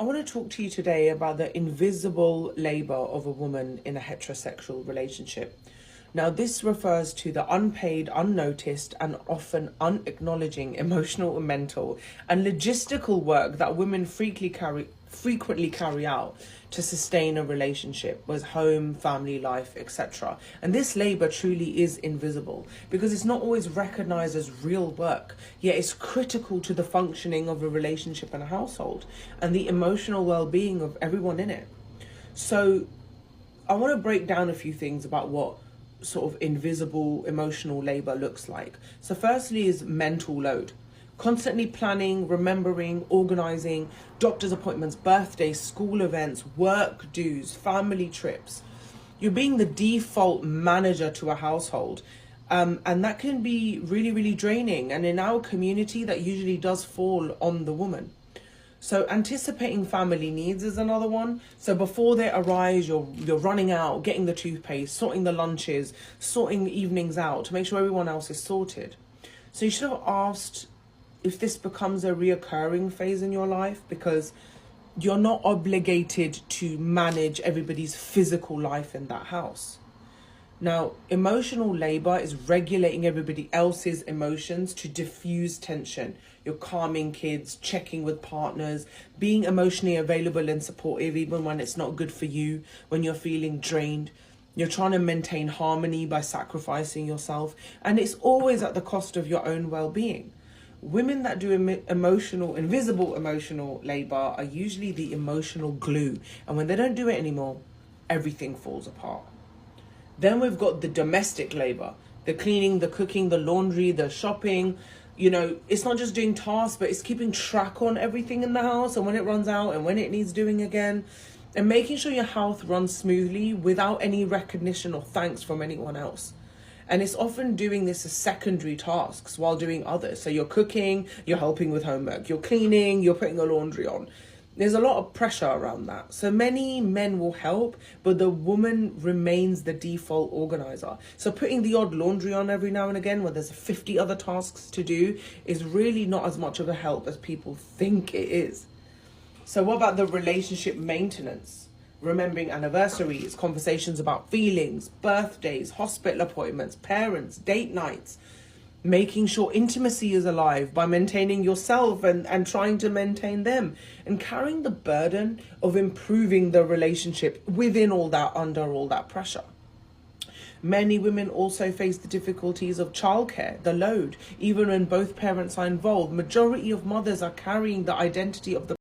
I want to talk to you today about the invisible labor of a woman in a heterosexual relationship. Now, this refers to the unpaid, unnoticed, and often unacknowledging emotional, mental, and logistical work that women frequently carry out to sustain a relationship with home, family life, etc. And this labor truly is invisible because it's not always recognized as real work, yet it's critical to the functioning of a relationship and a household and the emotional well-being of everyone in it. So I want to break down a few things about what sort of invisible emotional labor looks like. So firstly is mental load. Constantly planning, remembering, organizing doctor's appointments, birthdays, school events, work dues, family trips. You're being the default manager to a household. And that can be really, really draining. And in our community, that usually does fall on the woman. So anticipating family needs is another one. So before they arise, you're running out, getting the toothpaste, sorting the lunches, sorting the evenings out to make sure everyone else is sorted. So you should have asked if this becomes a reoccurring phase in your life, because you're not obligated to manage everybody's physical life in that house. Now, emotional labor is regulating everybody else's emotions to diffuse tension. You're calming kids, checking with partners, being emotionally available and supportive even when it's not good for you, when you're feeling drained. You're trying to maintain harmony by sacrificing yourself, and it's always at the cost of your own well-being. Women that do invisible emotional labor are usually the emotional glue, and when they don't do it anymore, everything falls apart. Then we've got the domestic labor, the cleaning, the cooking, the laundry, the shopping. It's not just doing tasks, but it's keeping track on everything in the house and when it runs out and when it needs doing again, and making sure your house runs smoothly without any recognition or thanks from anyone else. And it's often doing this as secondary tasks while doing others. So you're cooking, you're helping with homework, you're cleaning, you're putting the laundry on. There's a lot of pressure around that. So many men will help, but the woman remains the default organizer. So putting the odd laundry on every now and again when there's 50 other tasks to do is really not as much of a help as people think it is. So what about the relationship maintenance? Remembering anniversaries, conversations about feelings, birthdays, hospital appointments, parents, date nights. Making sure intimacy is alive by maintaining yourself and trying to maintain them, and carrying the burden of improving the relationship within all that, under all that pressure. Many women also face the difficulties of childcare, the load, even when both parents are involved. Majority of mothers are carrying the identity of the